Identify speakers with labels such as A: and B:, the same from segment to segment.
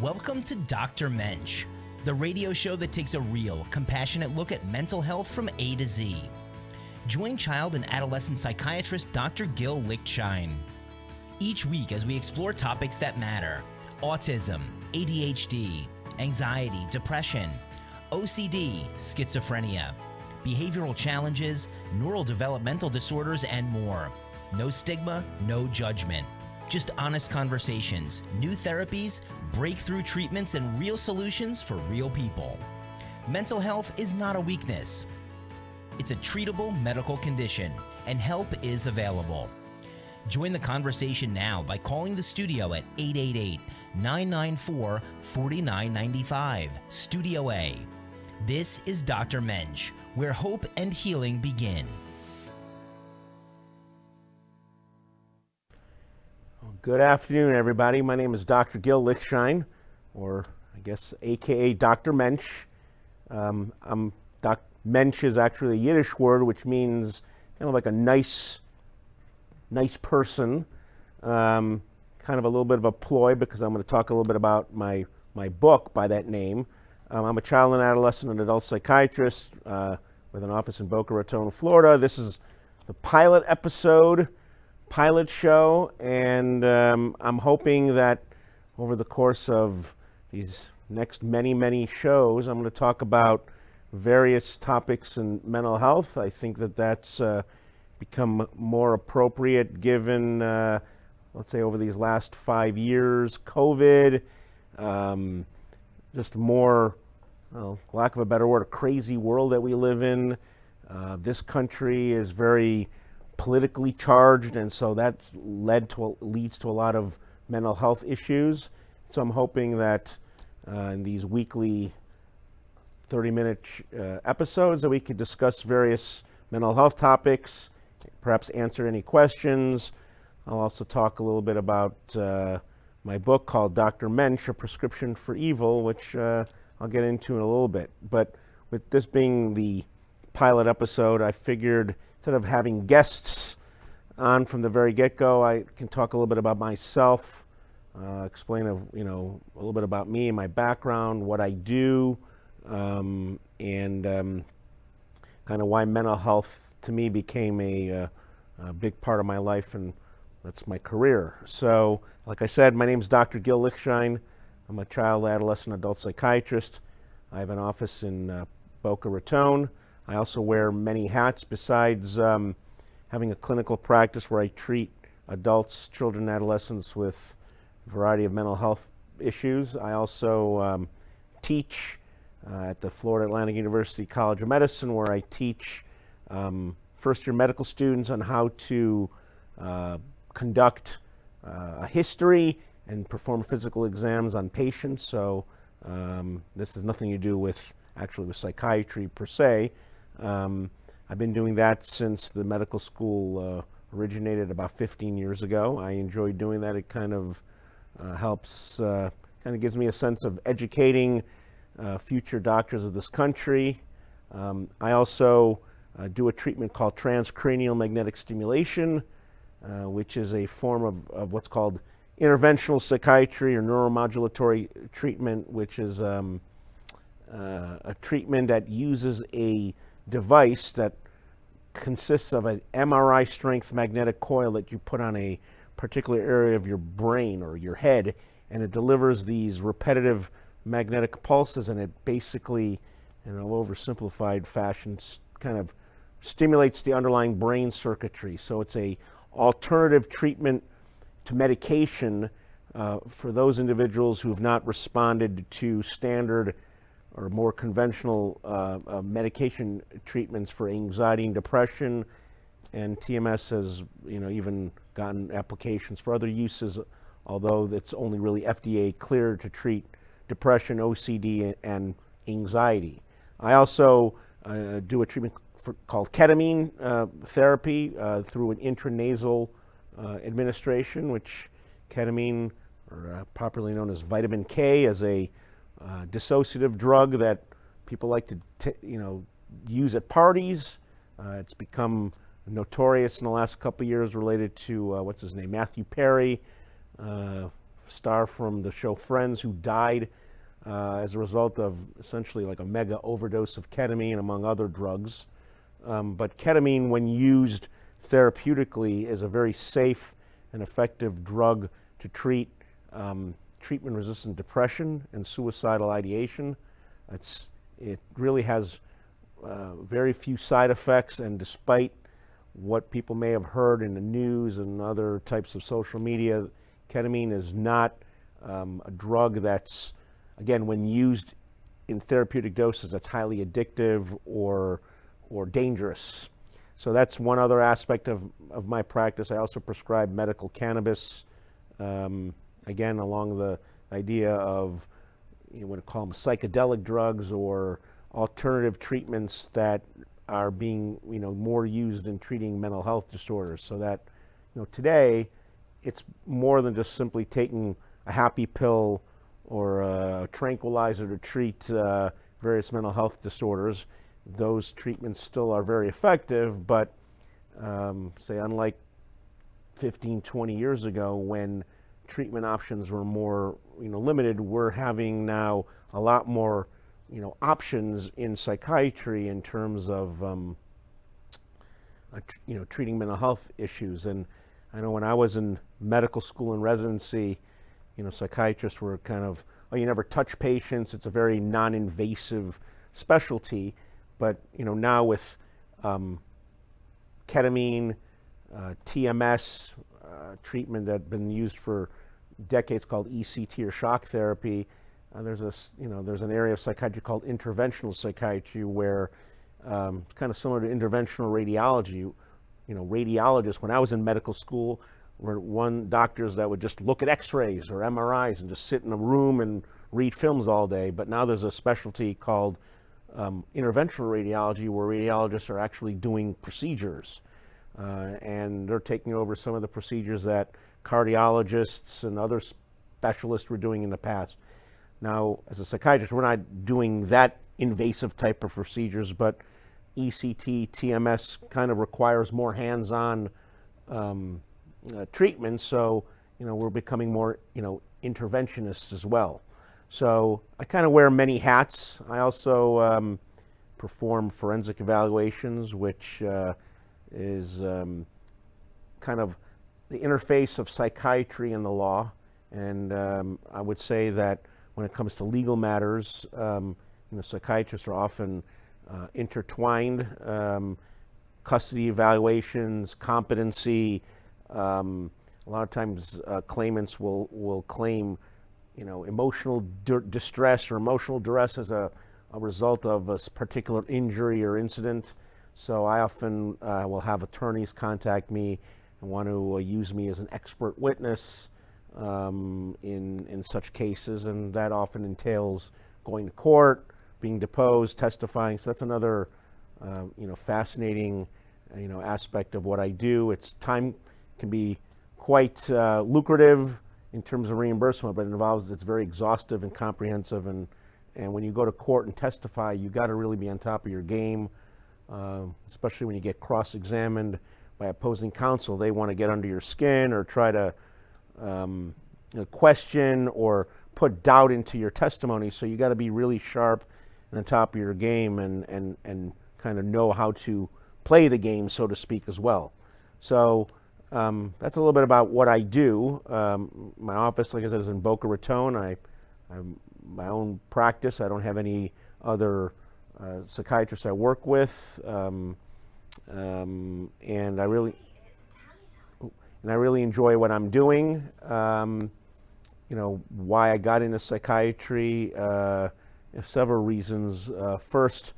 A: Welcome to Dr. Mensch, the radio show that takes a real, compassionate look at mental health from A to Z. Join child and adolescent psychiatrist Dr. Gil Lichtshein each week as we explore topics that matter: autism, ADHD, anxiety, depression, OCD, schizophrenia, behavioral challenges, neurodevelopmental disorders, and more. No stigma, no judgment. Just honest conversations, new therapies, breakthrough treatments, and real solutions for real people. Mental health is not a weakness. It's a treatable medical condition, and help is available. Join the conversation now by calling the studio at 888-994-4995, Studio A. This is Dr. Mensch, where hope and healing begin.
B: Good afternoon, everybody. My name is Dr. Gil Lichtshein, or I guess AKA Dr. Mensch. Mensch is actually a Yiddish word which means kind of like a nice person. Kind of a little bit of a ploy because I'm going to talk a little bit about my book by that name. I'm a child and adolescent and adult psychiatrist with an office in Boca Raton, Florida. This is the pilot show, and I'm hoping that over the course of these next many shows, I'm going to talk about various topics in mental health. I think that that's become more appropriate given, let's say, over these last 5 years, COVID, just more, lack of a better word, a crazy world that we live in. This country is very politically charged, and so that's leads to a lot of mental health issues. So I'm hoping that in these weekly 30-minute episodes that we could discuss various mental health topics, perhaps answer any questions. I'll also talk a little bit about my book called Dr. Mensch, A Prescription for Evil, which I'll get into in a little bit. But with this being the pilot episode, I figured instead of having guests on from the very get-go, I can talk a little bit about myself, explain a little bit about me and my background, what I do, and kind of why mental health to me became a big part of my life, and that's my career. So, like I said, my name is Dr. Gil Lichtshein. I'm a child, adolescent, adult psychiatrist. I have an office in Boca Raton. I also wear many hats besides having a clinical practice where I treat adults, children, and adolescents with a variety of mental health issues. I also teach at the Florida Atlantic University College of Medicine, where I teach first-year medical students on how to conduct a history and perform physical exams on patients. So this has nothing to do with psychiatry per se. I've been doing that since the medical school originated about 15 years ago. I enjoy doing that. It kind of helps, kind of gives me a sense of educating future doctors of this country. I also do a treatment called transcranial magnetic stimulation, which is a form of what's called interventional psychiatry or neuromodulatory treatment, which is a treatment that uses a device that consists of an MRI strength magnetic coil that you put on a particular area of your brain or your head, and it delivers these repetitive magnetic pulses, and it basically, in an oversimplified fashion, kind of stimulates the underlying brain circuitry. So it's a alternative treatment to medication for those individuals who have not responded to standard or more conventional medication treatments for anxiety and depression. And TMS has, even gotten applications for other uses, although it's only really FDA cleared to treat depression, OCD, and anxiety. I also do a treatment called ketamine therapy through an intranasal administration, which ketamine, or popularly known as vitamin K, is a dissociative drug that people like to use at parties. It's become notorious in the last couple of years related to Matthew Perry, star from the show Friends, who died as a result of essentially like a mega overdose of ketamine, among other drugs. But ketamine, when used therapeutically, is a very safe and effective drug to treat treatment-resistant depression and suicidal ideation. It really has very few side effects, and despite what people may have heard in the news and other types of social media, ketamine is not a drug that's, again, when used in therapeutic doses, that's highly addictive or dangerous. So that's one other aspect of my practice. I also prescribe medical cannabis, again, along the idea of, you want to call them psychedelic drugs or alternative treatments that are being, more used in treating mental health disorders. So that, today, it's more than just simply taking a happy pill or a tranquilizer to treat various mental health disorders. Those treatments still are very effective, but say unlike 15, 20 years ago when treatment options were more limited, we're having now a lot more options in psychiatry in terms of treating mental health issues. And I know when I was in medical school and residency, psychiatrists were kind of, you never touch patients, it's a very non-invasive specialty. But now with ketamine, TMS, treatment that's been used for decades called ECT or shock therapy, there's an area of psychiatry called interventional psychiatry where it's kind of similar to interventional radiology. Radiologists, when I was in medical school, were doctors that would just look at x-rays or MRIs and just sit in a room and read films all day. But now there's a specialty called interventional radiology where radiologists are actually doing procedures. And they're taking over some of the procedures that cardiologists and other specialists were doing in the past. Now, as a psychiatrist, we're not doing that invasive type of procedures, but ECT, TMS kind of requires more hands-on treatment, so we're becoming more interventionists as well. So I kind of wear many hats. I also perform forensic evaluations, which is kind of the interface of psychiatry and the law. And I would say that when it comes to legal matters, psychiatrists are often intertwined. Custody evaluations, competency. A lot of times claimants will claim emotional distress or emotional duress as a result of a particular injury or incident. So I often will have attorneys contact me and want to use me as an expert witness in such cases, and that often entails going to court, being deposed, testifying. So that's another fascinating aspect of what I do. It's time can be quite lucrative in terms of reimbursement, but it's very exhaustive and comprehensive. And when you go to court and testify, you got to really be on top of your game, especially when you get cross-examined by opposing counsel. They want to get under your skin or try to question or put doubt into your testimony. So you got to be really sharp and on top of your game and kind of know how to play the game, so to speak, as well. So that's a little bit about what I do. My office, like I said, is in Boca Raton. I have my own practice. I don't have any other psychiatrists I work with, and I really enjoy what I'm doing. Why I got into psychiatry, several reasons. First,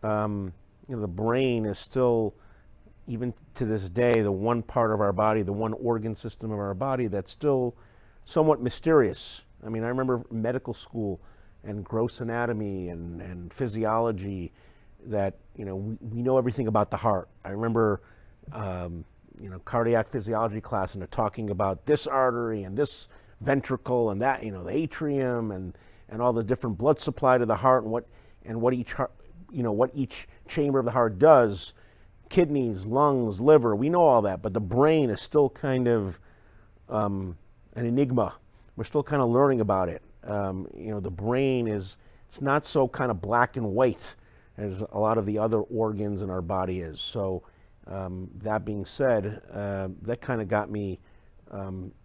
B: the brain is still, even to this day, the one part of our body, the one organ system of our body that's still somewhat mysterious. I mean, I remember medical school and gross anatomy and physiology that, we know everything about the heart. I remember, cardiac physiology class, and they're talking about this artery and this ventricle and that, the atrium and all the different blood supply to the heart and what each heart, what each chamber of the heart does. Kidneys, lungs, liver, we know all that, but the brain is still kind of an enigma. we're still kind of learning about it. The brain it's not so kind of black and white as a lot of the other organs in our body is. So that being said, that kind of got me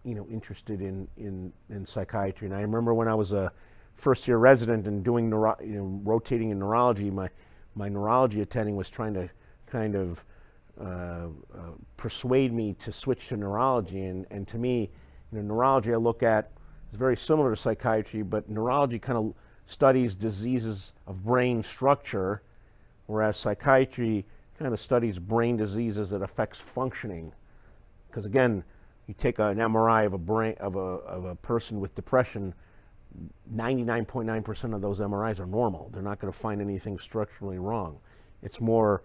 B: interested in psychiatry. And I remember when I was a first-year resident and doing rotating in neurology, my neurology attending was trying to kind of persuade me to switch to neurology. And to me, neurology I look at is very similar to psychiatry, but neurology kind of studies diseases of brain structure, whereas psychiatry kind of studies brain diseases that affects functioning. Because again, you take an MRI of a brain of a person with depression, 99.9% of those MRIs are normal. They're not going to find anything structurally wrong. It's more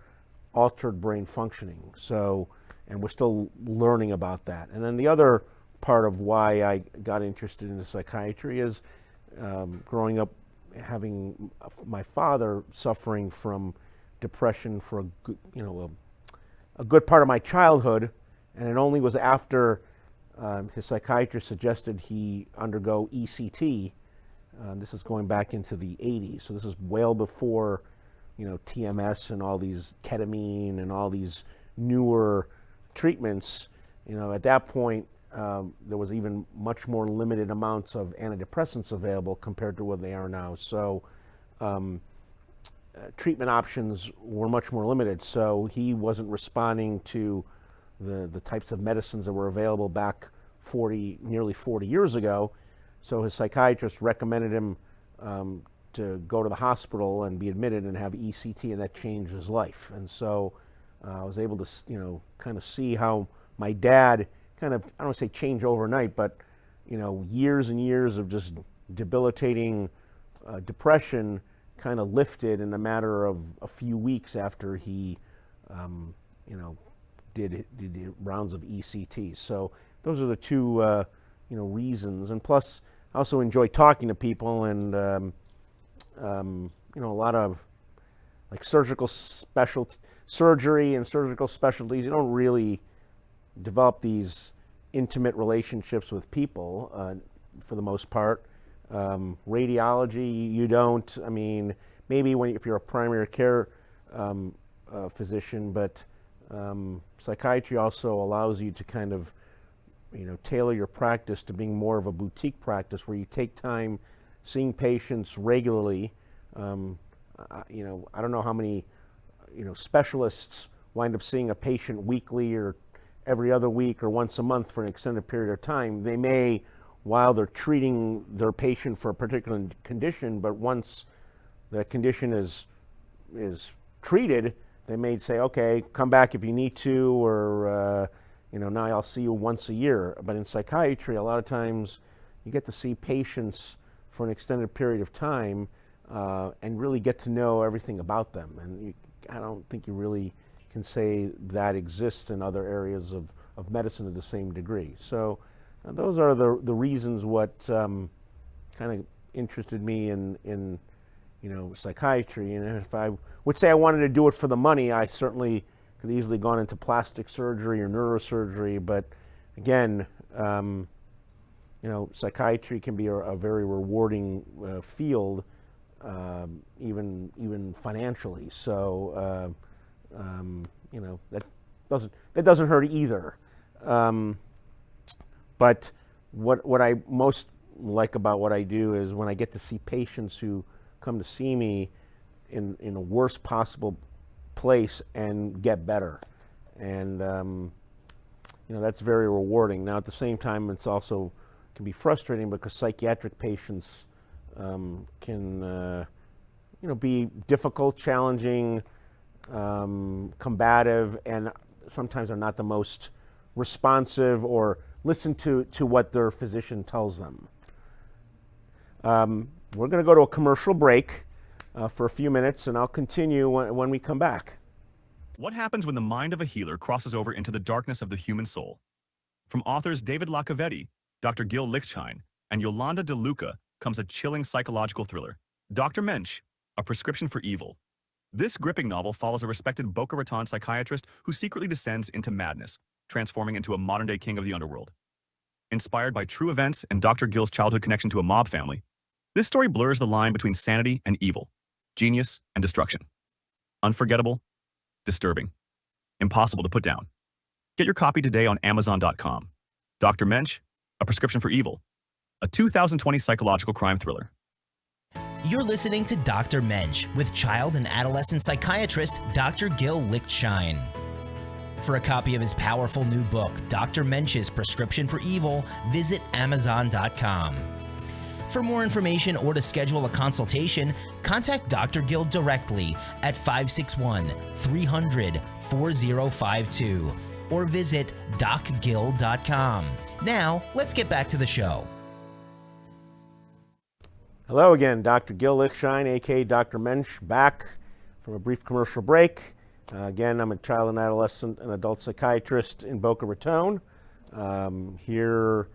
B: altered brain functioning. So, and we're still learning about that. And then the other part of why I got interested in psychiatry is growing up, having my father suffering from depression for a good part of my childhood, and it only was after his psychiatrist suggested he undergo ECT. This is going back into the 80s, so this is well before TMS and all these ketamine and all these newer treatments. At that point, there was even much more limited amounts of antidepressants available compared to what they are now. So treatment options were much more limited. So he wasn't responding to the types of medicines that were available back nearly 40 years ago. So his psychiatrist recommended him to go to the hospital and be admitted and have ECT, and that changed his life. And so I was able to, kind of see how my dad kind of, I don't want to say change overnight, but, years and years of just debilitating depression kind of lifted in a matter of a few weeks after he, did the rounds of ECT. So those are the two, reasons. And plus, I also enjoy talking to people, and a lot of like surgery and surgical specialties. You don't really develop these intimate relationships with people for the most part. Radiology, you don't. I mean, maybe if you're a primary care physician, but psychiatry also allows you to kind of tailor your practice to being more of a boutique practice where you take time seeing patients regularly. I don't know how many specialists wind up seeing a patient weekly or every other week or once a month for an extended period of time. They may, while they're treating their patient for a particular condition, but once the condition is treated, they may say, okay, come back if you need to, or now I'll see you once a year. But in psychiatry, a lot of times you get to see patients for an extended period of time and really get to know everything about them. And I don't think you really can say that exists in other areas of medicine to the same degree. So those are the reasons what kind of interested me in psychiatry. And if I would say I wanted to do it for the money, I certainly could easily gone into plastic surgery or neurosurgery. But again, psychiatry can be a very rewarding field, even financially. So that doesn't hurt either. But what I most like about what I do is when I get to see patients who come to see me in a worst possible place and get better, and that's very rewarding. Now at the same time, it's also can be frustrating because psychiatric patients can be difficult, challenging, combative, and sometimes are not the most responsive or listen to what their physician tells them. We're going to go to a commercial break for a few minutes, and I'll continue when we come back.
C: What happens when the mind of a healer crosses over into the darkness of the human soul? From authors David Lacavetti, Dr. Gil Lichtshein, and Yolanda De Luca comes a chilling psychological thriller, Dr. Mensch, A Prescription for Evil. This gripping novel follows a respected Boca Raton psychiatrist who secretly descends into madness, transforming into a modern-day king of the underworld. inspired by true events and Dr. Gil's childhood connection to a mob family, this story blurs the line between sanity and evil, genius and destruction. Unforgettable, disturbing, impossible to put down. Get your copy today on Amazon.com. Dr. Mensch, A Prescription for Evil, a 2020 psychological crime thriller.
A: You're listening to Dr. Mensch with child and adolescent psychiatrist Dr. Gil Lichtshein. For a copy of his powerful new book, Dr. Mensch's Prescription for Evil, visit Amazon.com. For more information or to schedule a consultation, contact Dr. Gil directly at 561-300-4052 or visit docgil.com. Now, let's get back to the show.
B: Hello again, Dr. Gil Lichtshein, aka Dr. Mensch, back from a brief commercial break. Again, I'm a child and adolescent and adult psychiatrist in Boca Raton. Here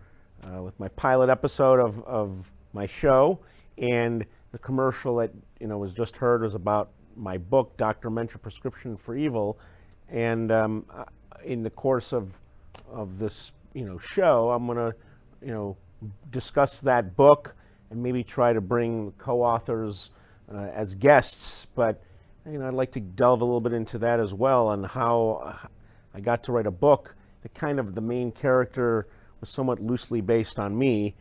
B: with my pilot episode of my show, and the commercial that was just heard was about my book, Dr. Mensch, A Prescription for Evil. And in the course of this show, I'm going to discuss that book and maybe try to bring co-authors as guests. But I'd like to delve a little bit into that as well, and how I got to write a book that kind of the main character was somewhat loosely based on me.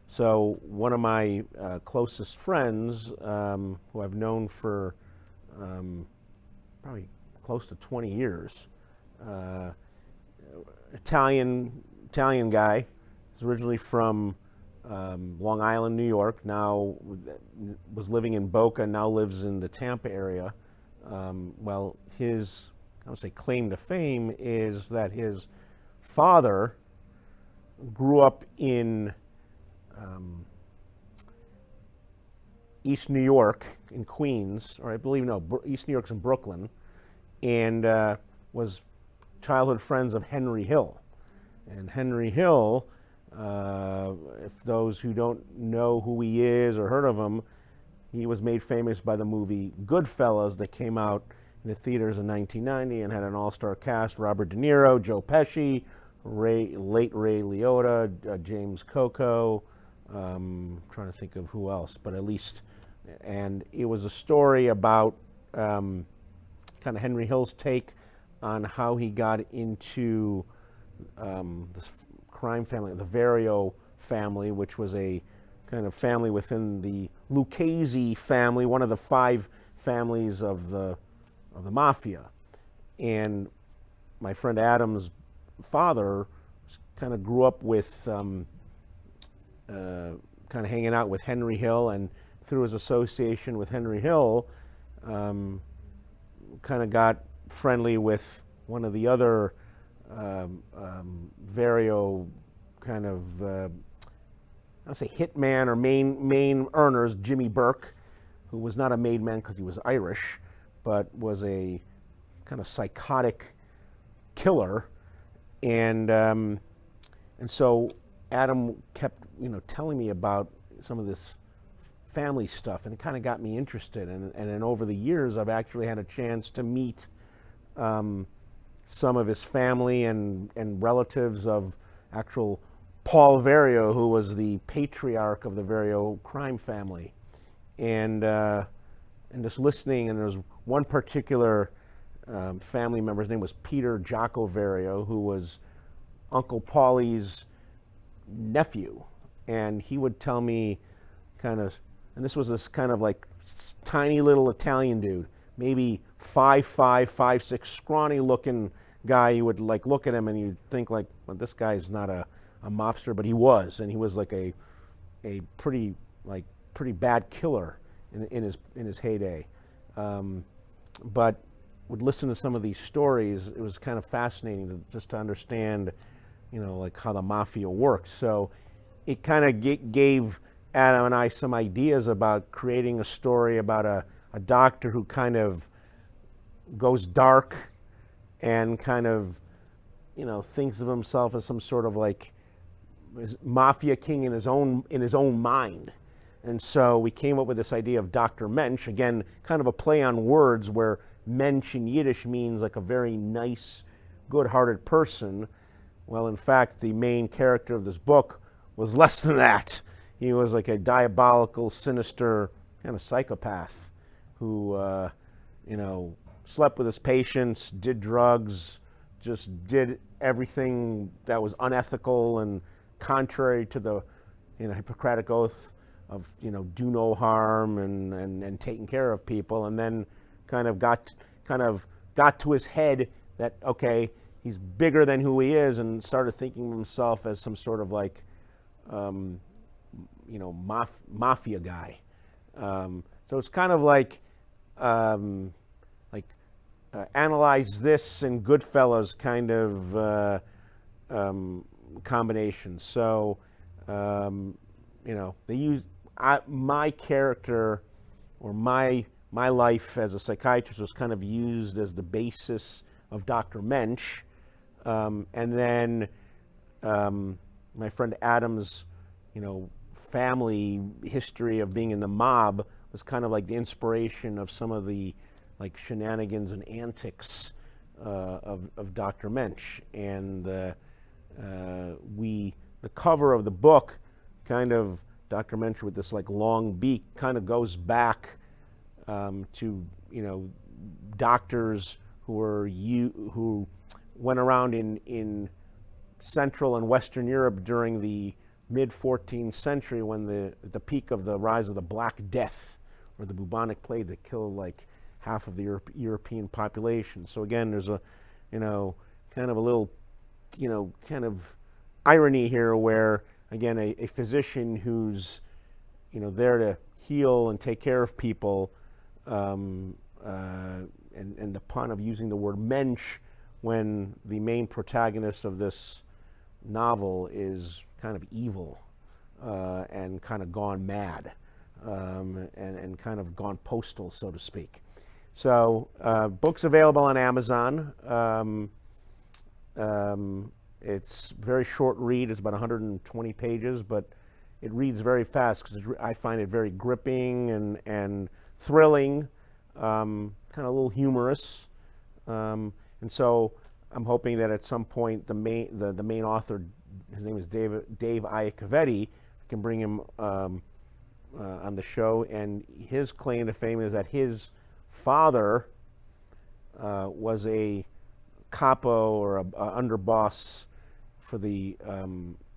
B: So one of my closest friends, who I've known for probably close to 20 years, Italian guy, is originally from Long Island, New York, now was living in Boca, now lives in the Tampa area. Well, his, I would say, claim to fame is that his father grew up in East New York, in Queens, or I believe, no, East New York's in Brooklyn, and was childhood friends of Henry Hill. And Henry Hill, if those who don't know who he is or heard of him, he was made famous by the movie Goodfellas that came out in the theaters in 1990 and had an all-star cast: Robert De Niro, Joe Pesci, late Ray Liotta, James Coco, trying to think of who else, but at least. And it was a story about kind of Henry Hill's take on how he got into this crime family, the Vario family, which was a kind of family within the Lucchese family, one of the 5 families of the mafia. And my friend Adam's father kind of grew up with kind of hanging out with Henry Hill, and through his association with Henry Hill, kind of got friendly with one of the other Vario kind of, I'll say hitman or main earners, Jimmy Burke, who was not a made man because he was Irish, but was a kind of psychotic killer. And so Adam kept telling me about some of this family stuff, and it kind of got me interested. And then over the years, I've actually had a chance to meet some of his family and relatives of actual Paul Vario, who was the patriarch of the Vario crime family. And just listening, and there was one particular family member, his name was Peter Jocko Vario, who was Uncle Paulie's nephew. And he would tell me kind of, and this was this kind of like tiny little Italian dude, maybe 5'5", 5'6", scrawny looking guy. You would like look at him and you'd think like, well, this guy's not a mobster, but he was, and he was like a pretty bad killer in his heyday. But would listen to some of these stories. It was kind of fascinating just to understand, like how the mafia works. So it kind of gave Adam and I some ideas about creating a story about a doctor who kind of goes dark and kind of, thinks of himself as some sort of like mafia king in his own mind. And so we came up with this idea of Dr. Mensch, again, kind of a play on words, where Mensch in Yiddish means like a very nice, good-hearted person. Well, in fact, the main character of this book was less than that. He was like a diabolical, sinister kind of psychopath who, you know, slept with his patients, did drugs, just did everything that was unethical and contrary to the, you know, Hippocratic oath of, you know, do no harm and taking care of people, and then kind of got to his head that, okay, he's bigger than who he is, and started thinking of himself as some sort of like, you know, mafia guy. So it's kind of like analyze this and Goodfellas kind of combination. So, you know, they use my character or my life as a psychiatrist was kind of used as the basis of Dr. Mensch, and then my friend Adam's, you know, family history of being in the mob was kind of like the inspiration of some of the like shenanigans and antics of Dr. Mensch. And the cover of the book, kind of Dr. Mensch with this like long beak, kind of goes back to, you know, doctors who went around in Central and Western Europe during the mid-14th century, when the peak of the rise of the Black Death, or the bubonic plague that killed like half of the European population. So again, there's a, you know, kind of a little, you know, kind of irony here where, again, a physician who's, you know, there to heal and take care of people, and the pun of using the word Mensch when the main protagonist of this novel is kind of evil and kind of gone mad, and kind of gone postal, so to speak. So book's available on Amazon. It's very short read. It's about 120 pages, but it reads very fast because I find it very gripping and thrilling, kind of a little humorous. And so I'm hoping that at some point the main author, his name is Dave Iacovetti, I can bring him on the show. And his claim to fame is that his father was a capo or a underboss for the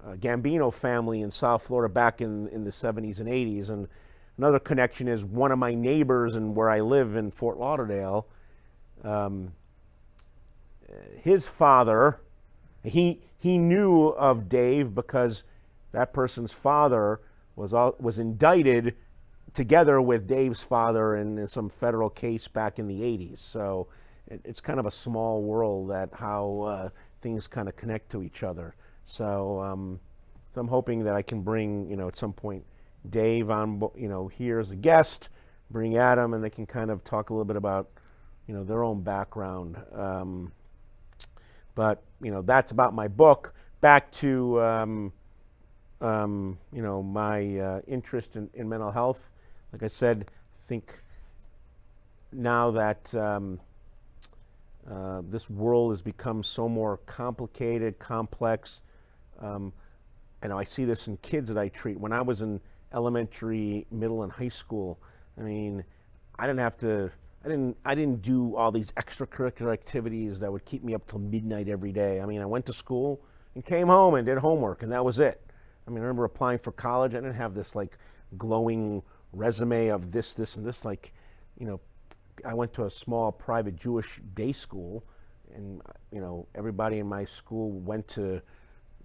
B: Gambino family in South Florida back in the 70s and 80s. And another connection is one of my neighbors and where I live in Fort Lauderdale, his father, he knew of Dave because that person's father was indicted together with Dave's father in some federal case back in the 80s. So it's kind of a small world that how things kind of connect to each other. So, so I'm hoping that I can bring, you know, at some point Dave on, you know, here as a guest, bring Adam, and they can kind of talk a little bit about, you know, their own background. But, you know, that's about my book. Back to, you know, my interest in mental health. Like I said, I think now that this world has become so more complicated, complex, and I see this in kids that I treat. When I was in elementary, middle, and high school, I mean, I didn't do all these extracurricular activities that would keep me up till midnight every day. I mean, I went to school and came home and did homework, and that was it. I mean, I remember applying for college. I didn't have this like glowing resume of this, and this. Like, you know, I went to a small private Jewish day school, and, you know, everybody in my school went to,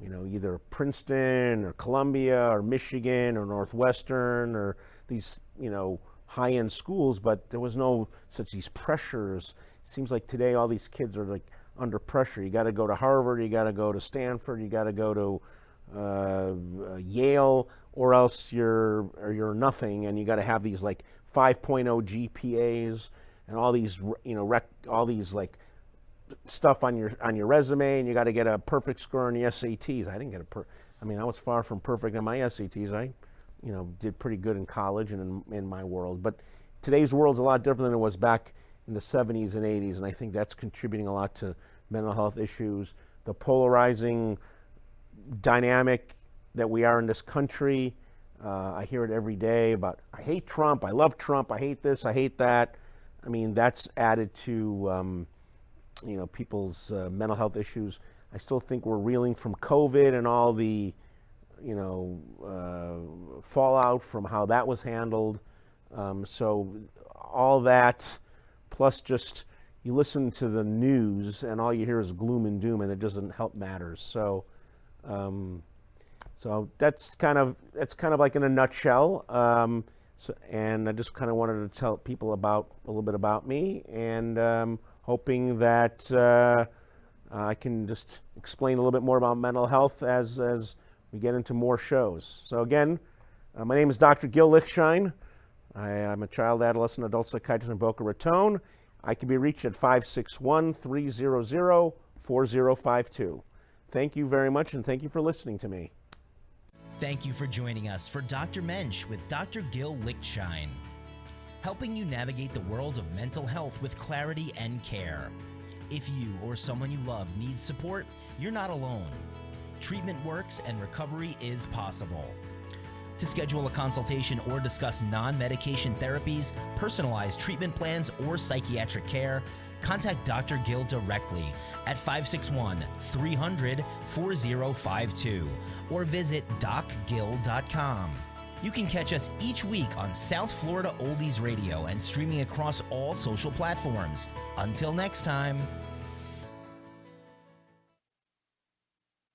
B: you know, either Princeton or Columbia or Michigan or Northwestern or these, you know, high-end schools, but there was no such these pressures. It seems like today all these kids are like under pressure. You got to go to Harvard, you got to go to Stanford, you got to go to Yale, or else you're nothing, and you got to have these like 5.0 GPAs and all these, you know, all these like stuff on your resume, and you got to get a perfect score on the SATs. I didn't get I mean, I was far from perfect on my SATs. I, you know, did pretty good in college and in my world. But today's world's a lot different than it was back in the 70s and 80s, and I think that's contributing a lot to mental health issues. the polarizing dynamic that we are in this country. I hear it every day about, I hate Trump, I love Trump, I hate this, I hate that. I mean, that's added to people's mental health issues. I still think we're reeling from COVID and all the fallout from how that was handled. So all that, plus just you listen to the news and all you hear is gloom and doom, and it doesn't help matters. So that's kind of like in a nutshell. And I just kind of wanted to tell people a little bit about me, and hoping that I can just explain a little bit more about mental health as we get into more shows. So again, my name is Dr. Gil Lichtshein. I'm a child, adolescent, adult psychiatrist in Boca Raton. I can be reached at 561-300-4052. Thank you very much, and thank you for listening to me.
A: Thank you for joining us for Dr. Mensch with Dr. Gil Lichtshein, helping you navigate the world of mental health with clarity and care. If you or someone you love needs support, you're not alone. Treatment works and recovery is possible. To schedule a consultation or discuss non-medication therapies, personalized treatment plans, or psychiatric care, contact Dr. Gil directly at 561-300-4052 or visit docgil.com. You can catch us each week on South Florida Oldies Radio and streaming across all social platforms. Until next time.